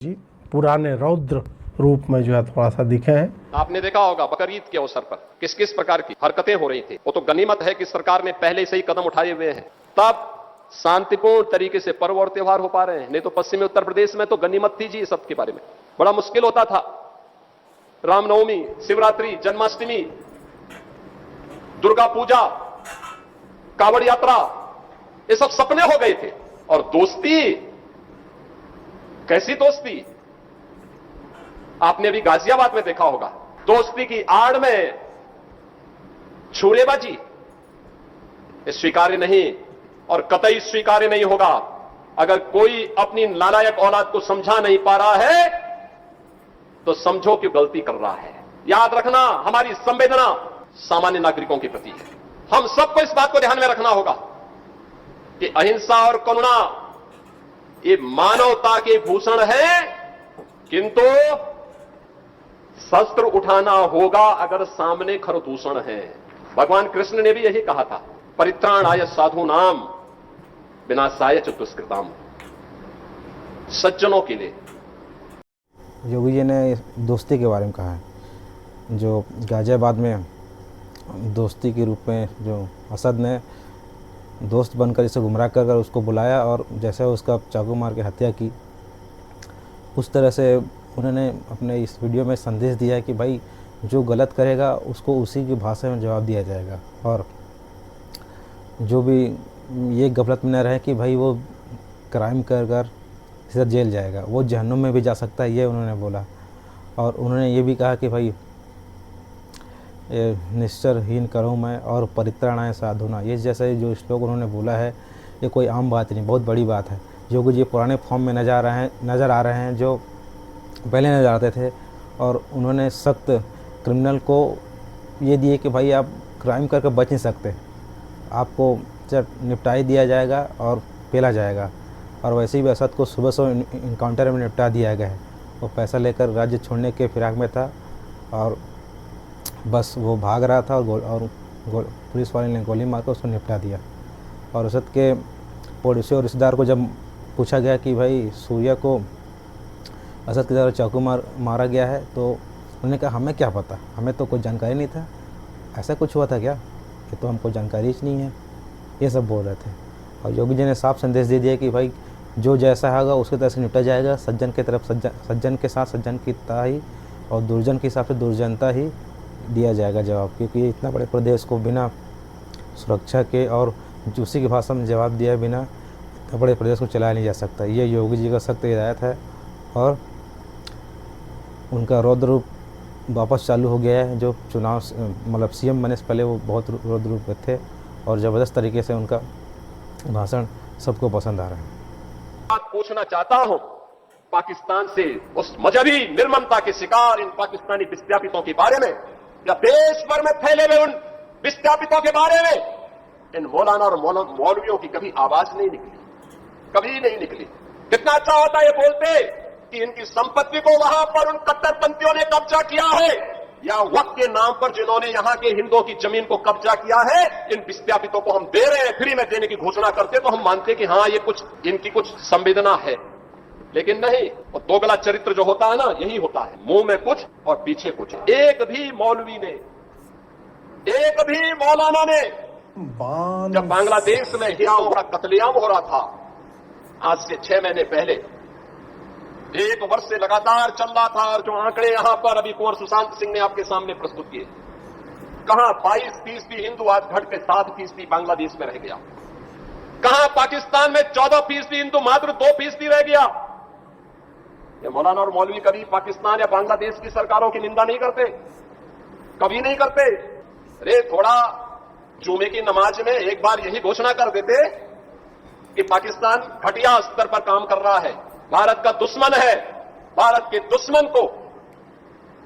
जी पुराने रौद्र रूप में जो है थोड़ा सा दिखे हैं। आपने देखा होगा बकरीद के अवसर पर किस किस प्रकार की हरकतें हो रही थी। वो तो गनीमत है कि सरकार ने पहले से ही कदम उठाए हुए हैं, तब शांतिपूर्ण तरीके से पर्व और त्योहार हो पा रहे हैं। नहीं तो पश्चिमी उत्तर प्रदेश में तो गनीमत थी जी, सब के बारे में बड़ा मुश्किल होता था। रामनवमी, शिवरात्रि, जन्माष्टमी, दुर्गा पूजा, कावड़ यात्रा, ये सब सपने हो गए थे। और दोस्ती, कैसी दोस्ती आपने अभी गाजियाबाद में देखा होगा। दोस्ती की आड़ में छूरेबाजी, ये स्वीकार्य नहीं और कतई स्वीकार्य नहीं होगा। अगर कोई अपनी नालायक औलाद को समझा नहीं पा रहा है तो समझो कि गलती कर रहा है। याद रखना, हमारी संवेदना सामान्य नागरिकों के प्रति है। हम सबको इस बात को ध्यान में रखना होगा कि अहिंसा और करुणा ये मानवता के भूषण है, किंतु शस्त्र उठाना होगा अगर सामने खरदूषण है। भगवान कृष्ण ने भी यही कहा था, परित्राणाय साधु नाम विनाशाय च दुष्कृताम। सज्जनों के लिए योगी जी ने दोस्ती के बारे में कहा है। जो गाजियाबाद में दोस्ती के रूप में जो असद ने दोस्त बनकर इसे गुमराह कर उसको बुलाया और जैसे उसका चाकू मार के हत्या की, उस तरह से उन्होंने अपने इस वीडियो में संदेश दिया है कि भाई जो गलत करेगा उसको उसी की भाषा में जवाब दिया जाएगा, और जो भी ये गफलत में न रहे कि भाई वो क्राइम कर कर सीधा जेल जाएगा, वो जहन्नुम में भी जा सकता है, ये उन्होंने बोला। और उन्होंने ये भी कहा कि भाई निश्चरहीन करूँ मैं और परित्राणाय साधुना, ये जैसे जो श्लोक उन्होंने बोला है ये कोई आम बात नहीं, बहुत बड़ी बात है। योगी जी पुराने फॉर्म में नज़र आ रहे हैं जो पहले नज़र आते थे, और उन्होंने सख्त क्रिमिनल को ये दिए कि भाई आप क्राइम करके बच नहीं सकते, आपको निपटा ही दिया जाएगा और पेला जाएगा। और वैसे ही असद को सुबह सुबह इनकाउंटर में निपटा दिया गया है। वो पैसा लेकर राज्य छोड़ने के फिराक में था और बस वो भाग रहा था और पुलिस वाले ने गोली मारकर उसको निपटा दिया। और असद के पड़ोसी और रिश्तेदार को जब पूछा गया कि भाई सूर्या को असद की तरह चाकू मारा गया है, तो उन्होंने कहा हमें क्या पता, हमें तो कोई जानकारी नहीं था, ऐसा कुछ हुआ था क्या, ये तो हमको जानकारी ही नहीं है, ये सब बोल रहे थे। और योगी जी ने साफ संदेश दे दिया कि भाई जो जैसा होगा उसकी तरह से निपटा जाएगा। सज्जन की तरफ सज्जन के साथ सज्जन की ही और दुर्जन के हिसाब से दुर्जनता ही दिया जाएगा जवाब, क्योंकि इतना बड़े प्रदेश को बिना सुरक्षा के और उसी की भाषा में जवाब दिया बिना इतना बड़े प्रदेश को चलाया नहीं जा सकता। ये योगी जी का सख्त हिदायत है और उनका रौद्र रूप वापस चालू हो गया है। जो चुनाव मतलब सीएम बनने से पहले वो बहुत रौद्र रूप में थे और ज़बरदस्त तरीके से उनका भाषण सबको पसंद आ रहा है। बात पूछना चाहता हूं पाकिस्तान से, उस मजहबी निर्ममता के शिकार इन पाकिस्तानी विस्थापितों के बारे में, या देश भर में फैले हुए उन विस्थापितों के बारे में इन मौलाना और मौलवियों की कभी आवाज नहीं निकली, कभी नहीं निकली। कितना अच्छा होता ये बोलते कि इनकी संपत्ति को वहां पर उन कट्टरपंथियों ने कब्जा किया है, या वक्त के नाम पर जिन्होंने यहां के हिंदुओं की जमीन को कब्जा किया है, इन विस्थापितों को हम दे रहे हैं, फ्री में देने की घोषणा करते तो हम मानते कि हाँ ये कुछ इनकी कुछ संवेदना है। लेकिन नहीं, वो दोगला चरित्र जो होता है ना, यही होता है, मुंह में कुछ और पीछे कुछ। एक भी मौलवी ने, एक भी मौलाना ने जब बांग्लादेश में हिराओं का कत्लेआम हो रहा था आज से 6 महीने पहले, 1 वर्ष से लगातार चल रहा था, और जो आंकड़े यहां पर अभी कुंवर सुशांत सिंह ने आपके सामने प्रस्तुत किए, कहां 22% हिंदू आज घट के 7% बांग्लादेश में रह गया, कहां पाकिस्तान में 14% हिंदू मात्र 2% रह गया। ये मौलाना और मौलवी कभी पाकिस्तान या बांग्लादेश की सरकारों की निंदा नहीं करते, कभी नहीं करते। अरे थोड़ा जुमे की नमाज में एक बार यही घोषणा कर देते कि पाकिस्तान घटिया स्तर पर काम कर रहा है, भारत का दुश्मन है, भारत के दुश्मन को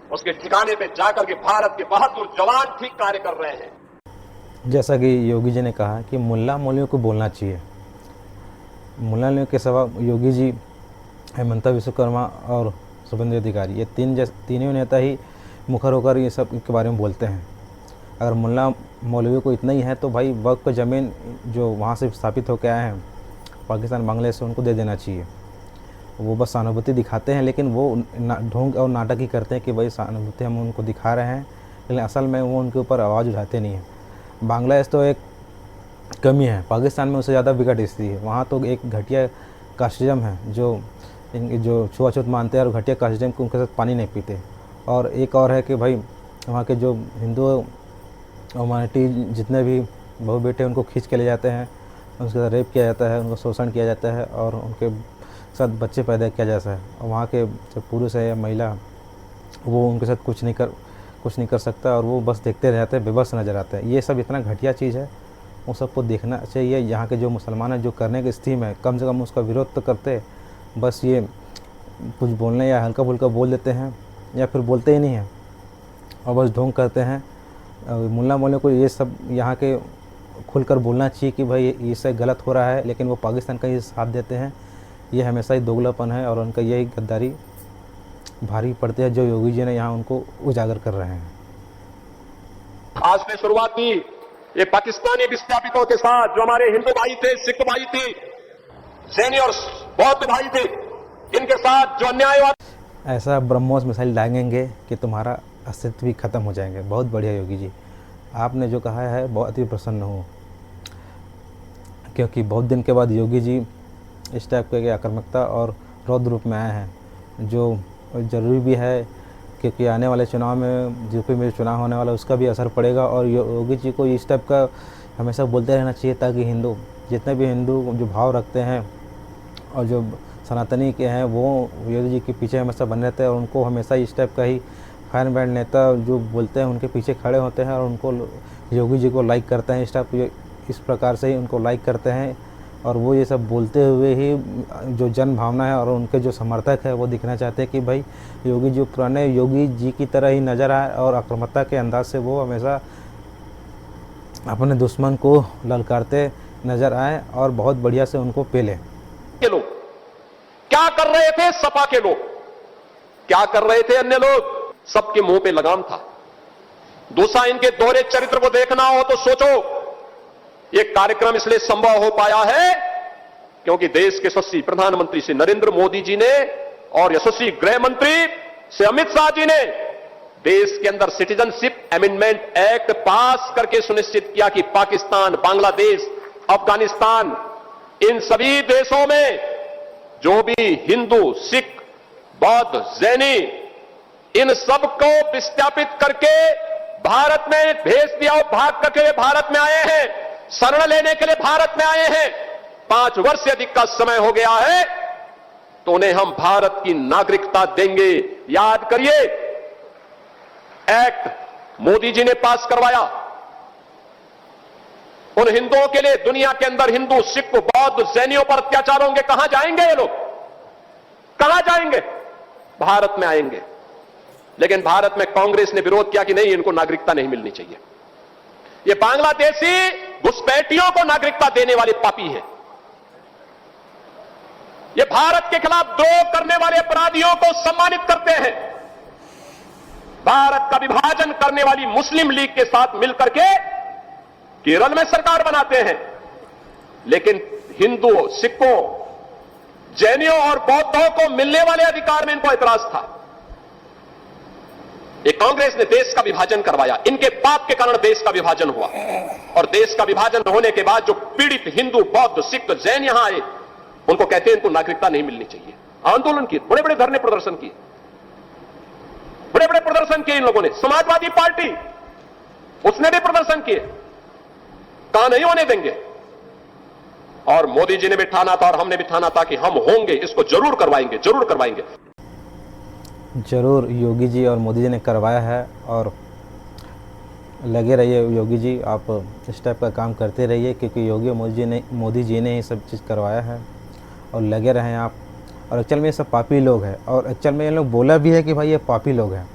उसके ठिकाने पे जाकर के भारत के बहादुर जवान ठीक कार्य कर रहे हैं। जैसा कि योगी जी ने कहा कि मुल्ला मौलवियों को बोलना चाहिए, मुल्ला मौलवियों के सिवा योगी जी, हेमंता विश्वकर्मा और शुभेंदु अधिकारी, ये तीनों नेता ही मुखर होकर ये सब के बारे में बोलते हैं। अगर मुल्ला मौलवियों को इतना ही है तो भाई वक्फ ज़मीन जो वहाँ से स्थापित होकर आए हैं पाकिस्तान बांग्लादेश से, उनको दे देना चाहिए। वो बस सहानुभूति दिखाते हैं, लेकिन वो ढोंग और नाटक ही करते हैं कि भाई सहानुभूति हम उनको दिखा रहे हैं, लेकिन असल में वो उनके ऊपर आवाज़ उठाते नहीं हैं। बांग्लादेश तो एक कमी है, पाकिस्तान में उससे ज़्यादा विकट स्थिति है। वहाँ तो एक घटिया कास्टिज्म है, जो छुआछूत मानते हैं और घटिया कास्टिज्म को उनके साथ पानी नहीं पीते। और एक और है कि भाई वहाँ के जो हिंदू और माइनॉरिटी जितने भी बहू बेटे उनको खींच के ले जाते हैं, उनके साथ रेप किया जाता है, उनको शोषण किया जाता है और उनके साथ बच्चे पैदा किया जाता है। और वहाँ के जो पुरुष है या महिला, वो उनके साथ कुछ नहीं कर सकता और वो बस देखते रहते हैं, बेबस नज़र आते हैं। ये सब इतना घटिया चीज़ है, वो सबको देखना चाहिए। यहाँ के जो मुसलमान हैं जो करने की स्थिति में, कम से कम उसका विरोध तो करते, बस ये कुछ बोलने या हल्का फुल्का बोल देते हैं या फिर बोलते ही नहीं हैं और बस ढोंग करते हैं। मुल्ला मौलवी को ये सब यहाँ के खुलकर बोलना चाहिए कि भाई इससे गलत हो रहा है, लेकिन वो पाकिस्तान का ही साथ देते हैं। ये हमेशा ही दोगलापन है और उनका यही गद्दारी भारी पड़ती है जो योगी जी ने यहाँ उनको उजागर कर रहे हैं। आज ने शुरुआत की ये पाकिस्तानी विस्थापितों के साथ, जो हमारे हिंदू भाई थे, सिख भाई थे, जैनी और बौद्ध भाई थे, इनके साथ जो अन्यायवाद, ऐसा ब्रह्मोस मिसाइल डालेंगे कि तुम्हारा अस्तित्व भी खत्म हो जाएंगे। बहुत बढ़िया योगी जी, आपने जो कहा है बहुत ही प्रसन्न हूँ, क्योंकि बहुत दिन के बाद योगी जी इस टाइप के आक्रामकता और रौद्र रूप में आए हैं, जो ज़रूरी भी है, क्योंकि आने वाले चुनाव में यूपी में चुनाव होने वाला उसका भी असर पड़ेगा। और योगी जी को इस टाइप का हमेशा बोलते रहना चाहिए, ताकि हिंदू जितने भी हिंदू जो भाव रखते हैं और जो सनातनी के हैं, वो योगी जी के पीछे हमेशा बने रहते हैं और उनको हमेशा इस टाइप का ही फायर ब्रांड नेता जो बोलते हैं उनके पीछे खड़े होते हैं और उनको योगी जी को लाइक करते हैं। इस प्रकार से ही उनको लाइक करते हैं और वो ये सब बोलते हुए ही जो जन भावना है और उनके जो समर्थक है वो दिखना चाहते हैं कि भाई योगी जी पुराने योगी जी की तरह ही नज़र आए और आक्रामकता के अंदाज से वो हमेशा अपने दुश्मन को ललकारते नज़र आए और बहुत बढ़िया से उनको पेले। के लोग क्या कर रहे थे, सपा के लोग क्या कर रहे थे, अन्य लोग, सबके मुंह पे लगाम था। दूसरा, इनके दोहरे चरित्र को देखना हो तो सोचो, ये कार्यक्रम इसलिए संभव हो पाया है क्योंकि देश के यशस्वी प्रधानमंत्री श्री नरेंद्र मोदी जी ने और यशस्वी गृह मंत्री श्री अमित शाह जी ने देश के अंदर सिटीजनशिप अमेंडमेंट एक्ट पास करके सुनिश्चित किया कि पाकिस्तान, बांग्लादेश, अफगानिस्तान, इन सभी देशों में जो भी हिंदू, सिख, बौद्ध, जैनी, इन सबको विस्थापित करके भारत में भेज दिया और भाग करके भारत में आए हैं, शरण लेने के लिए भारत में आए हैं। 5 वर्ष से अधिक का समय हो गया है, तो उन्हें हम भारत की नागरिकता देंगे। याद करिए, एक्ट मोदी जी ने पास करवाया। उन हिंदुओं के लिए दुनिया के अंदर हिंदू, सिख, बौद्ध, जैनियों पर अत्याचार होंगे, कहां जाएंगे ये लोग, कहां जाएंगे? भारत में आएंगे। लेकिन भारत में कांग्रेस ने विरोध किया कि नहीं, इनको नागरिकता नहीं मिलनी चाहिए। ये बांग्लादेशी घुसपैठियों को नागरिकता देने वाले पापी है। ये भारत के खिलाफ द्रोह करने वाले अपराधियों को सम्मानित करते हैं। भारत का विभाजन करने वाली मुस्लिम लीग के साथ मिलकर के केरल में सरकार बनाते हैं। लेकिन हिंदुओं, सिखों, जैनियों और बौद्धों को मिलने वाले अधिकार में इनको एतराज था। ये कांग्रेस ने देश का विभाजन करवाया, इनके पाप के कारण देश का विभाजन हुआ। और देश का विभाजन होने के बाद जो पीड़ित हिंदू, बौद्ध, सिख, जैन यहां आए, उनको कहते हैं इनको नागरिकता नहीं मिलनी चाहिए। आंदोलन किए, बड़े बड़े धरने प्रदर्शन किए, बड़े बड़े प्रदर्शन किए इन लोगों ने। समाजवादी पार्टी, उसने भी प्रदर्शन किए, कहां नहीं होने देंगे। और मोदी जी ने भी ठाना था और हमने भी ठाना था कि हम होंगे, इसको जरूर करवाएंगे, जरूर करवाएंगे। जरूर योगी जी और मोदी जी ने करवाया है और लगे रहिए योगी जी, आप इस टाइप का काम करते रहिए, क्योंकि योगी और मोदी जी ने ही सब चीज़ करवाया है और लगे रहें आप। और एक्चुअल में ये सब पापी लोग हैं और एक्चुअल में ये लोग बोला भी है कि भाई ये पापी लोग हैं।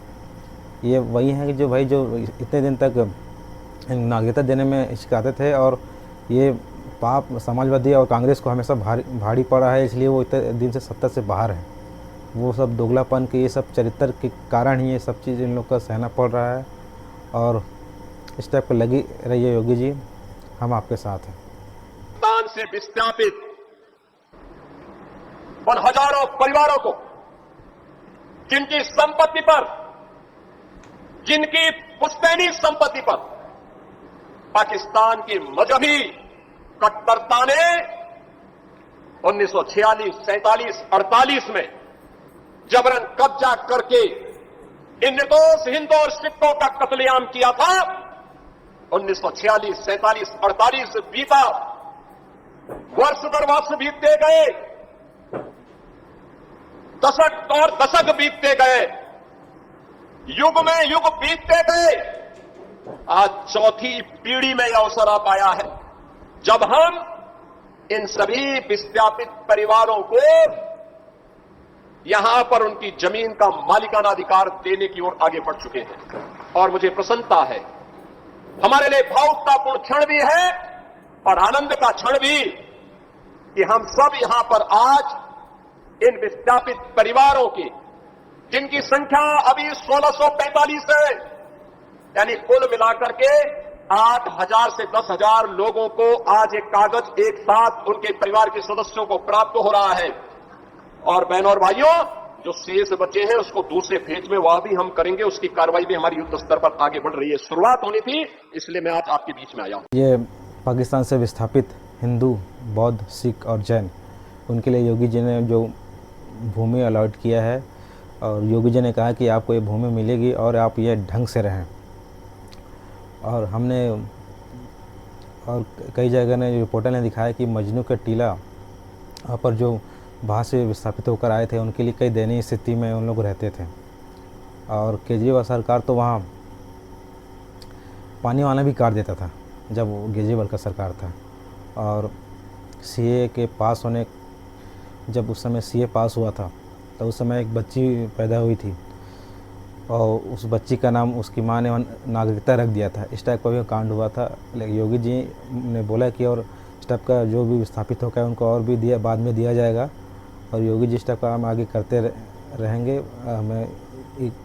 ये वही हैं कि जो भाई जो इतने दिन तक नागरिकता देने में हिचकाते थे और ये पाप समाजवादी और कांग्रेस को हमेशा भारी पड़ा है, इसलिए वो इतने दिन से सत्ता से बाहर है। वो सब दोगलापन के, ये सब चरित्र के कारण ही ये सब चीज़ इन लोग का सहना पड़ रहा है। और इस टाइप पर लगी रहिए योगी जी, हम आपके साथ हैं। पाकिस्तान से विस्थापित उन हजारों परिवारों को जिनकी संपत्ति पर, जिनकी पुश्तैनी संपत्ति पर पाकिस्तान की मजहबी कट्टरता ने 1946, 47, 48 में जबरन कब्जा करके इन निर्दोष हिंदू और सिखों का कत्लेआम किया था। 1946, 47, 48 बीता, वर्ष दर वर्ष बीतते गए, दशक और दशक बीतते गए, युग में युग बीतते गए। आज चौथी पीढ़ी में यह अवसर आ पाया है जब हम इन सभी विस्थापित परिवारों को यहां पर उनकी जमीन का मालिकाना अधिकार देने की ओर आगे बढ़ चुके हैं। और मुझे प्रसन्नता है, हमारे लिए भावुकतापूर्ण क्षण भी है और आनंद का क्षण भी, कि हम सब यहां पर आज इन विस्थापित परिवारों की, जिनकी संख्या अभी 1645 है, यानी कुल मिलाकर के 8,000 से 10,000 लोगों को आज एक कागज एक साथ उनके परिवार के सदस्यों को प्राप्त हो रहा है। और बहनों और भाइयों, जो शेष बचे हैं उसको दूसरे फेज में वह भी हम करेंगे, उसकी कार्रवाई भी हमारी युद्ध स्तर पर आगे बढ़ रही है। शुरुआत होनी थी, इसलिए मैं आज आपके बीच में आया हूं। ये पाकिस्तान से विस्थापित हिंदू, बौद्ध, सिख और जैन, उनके लिए योगी जी ने जो भूमि अलॉट किया है, और योगी जी ने कहा कि आपको ये भूमि मिलेगी और आप ये ढंग से रहें। और हमने और कई जगह ने रिपोर्टर ने दिखाया कि मजनू के टीला वहाँ पर जो बाहर से विस्थापित होकर आए थे, उनके लिए कई दयनीय स्थिति में उन लोग रहते थे। और केजरीवाल सरकार तो वहाँ पानी वाला भी काट देता था जब केजरीवाल का सरकार था। और सीए के पास होने, जब उस समय सीए पास हुआ था तो उस समय एक बच्ची पैदा हुई थी और उस बच्ची का नाम उसकी माँ ने नागरिकता रख दिया था। इस टाइप का भी कांड हुआ था। लेकिन योगी जी ने बोला कि और इस टाइप का जो भी विस्थापित होकर उनको और भी दिया, बाद में दिया जाएगा। और योगी जी इस टाइप का हम आगे करते रहेंगे।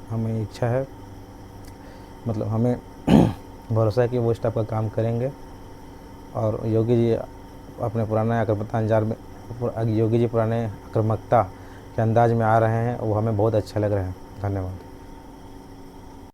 हमें इच्छा है, मतलब हमें भरोसा है कि वो इस टाइप का काम करेंगे। और योगी जी अपने पुराने योगी जी पुराने आक्रामकता के अंदाज में आ रहे हैं, वो हमें बहुत अच्छा लग रहा है। धन्यवाद।